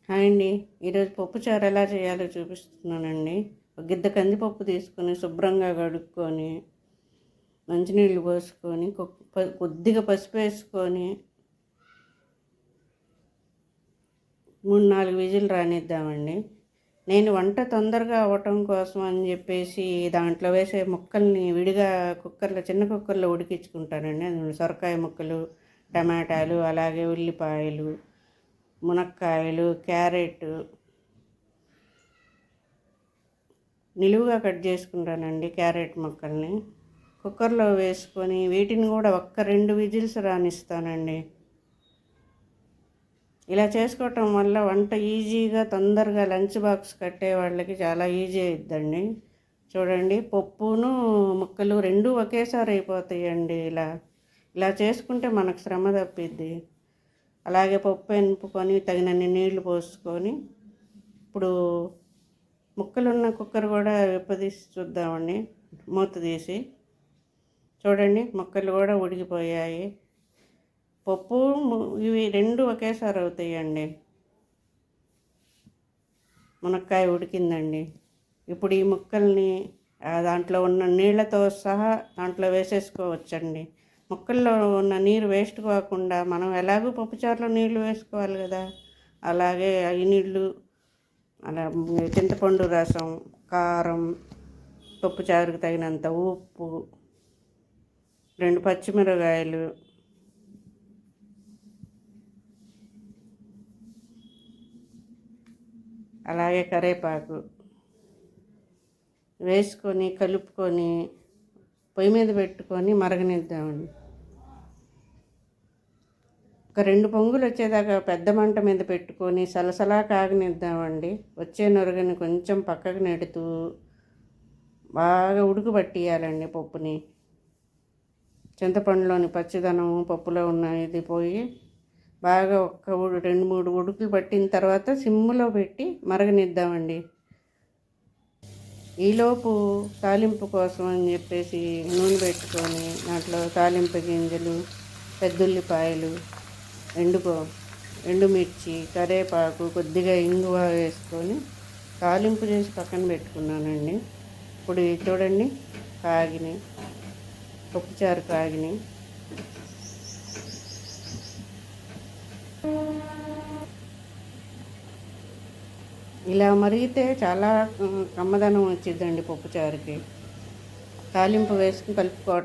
Hi అండి. ఈరోజు పప్పుచారు ఎలా చేయాలో చూపిస్తున్నానండి. ఒక గిద్ద కందిపప్పు తీసుకొని శుభ్రంగా కడుక్కొని మంచినీళ్ళు పోసుకొని కొద్దిగా పసుపు వేసుకొని 3-4 విజిల్ రానిద్దామండి. నేను వంట తొందరగా అవ్వటం కోసం అని చెప్పేసి దాంట్లో వేసే ముక్కల్ని విడిగా చిన్న కుక్కర్లో ఉడికించుకుంటానండి. అందులో సొరకాయ ముక్కలు, టమాటాలు, అలాగే ఉల్లిపాయలు, మునక్కాయలు, క్యారెట్ నిలువుగా కట్ చేసుకుంటానండి. క్యారెట్ ముక్కల్ని కుక్కర్లో వేసుకొని వీటిని కూడా 1-2 విజిల్స్ రానిస్తానండి. ఇలా చేసుకోవటం వల్ల వంట ఈజీగా తొందరగా లంచ్ బాక్స్ కట్టే వాళ్ళకి చాలా ఈజీ అయిద్దండి. చూడండి, పప్పును ముక్కలు రెండూ ఒకేసారి అయిపోతాయండి. ఇలా చేసుకుంటే మనకు శ్రమ తప్పిద్ది. అలాగే పప్పు ఎనుపుకొని తగినన్ని నీళ్లు పోసుకొని ఇప్పుడు ముక్కలున్న కుక్కర్ కూడా విప్పదీసి చూద్దామండి. మూత తీసి చూడండి, ముక్కలు కూడా ఉడికిపోయాయి. పప్పు ఇవి రెండు ఒకేసారి అవుతాయండి. మునక్కాయ ఉడికిందండి. ఇప్పుడు ఈ ముక్కల్ని దాంట్లో ఉన్న నీళ్ళతో సహా దాంట్లో వేసేసుకోవచ్చండి. ముక్కల్లో ఉన్న నీరు వేస్ట్ కాకుండా మనం ఎలాగూ పప్పుచారులో నీళ్లు వేసుకోవాలి కదా, అలాగే ఈ నీళ్ళు, అలా చింతపండు రసం, కారం, పప్పుచారుకు తగినంత ఉప్పు, 2 పచ్చిమిరపకాయలు, అలాగే కరివేపాకు వేసుకొని కలుపుకొని పొయ్యి మీద పెట్టుకొని మరగనిద్దామండి. ఒక 2 పొంగులు వచ్చేదాకా పెద్ద మంట మీద పెట్టుకొని సలసలా కాగనిద్దామండి. వచ్చే నొరగని కొంచెం పక్కకు నెడుతూ బాగా ఉడుకుపట్టియాలండి పప్పుని. చింతపండులోని పచ్చిదనం పప్పులో ఉన్న ఇది పోయి బాగా 2-3 ఉడుకులు పట్టిన తర్వాత సిమ్లో పెట్టి మరగనిద్దామండి. ఈలోపు తాలింపు కోసం అని చెప్పేసి నూనె పెట్టుకొని దాంట్లో తాలింపు గింజలు, పెద్దుల్లిపాయలు, ఎండుమిర్చి, కరివేపాకు, కొద్దిగా ఇంగువ వేసుకొని తాలింపు చేసి పక్కన పెట్టుకున్నానండి. ఇప్పుడు చూడండి, పప్పుచారు కాగినాయి. ఇలా మరిగితే చాలా కమ్మదనం వచ్చిందండి పప్పుచారుకి. తాలింపు వేసుకుని కలుపుకోవడం.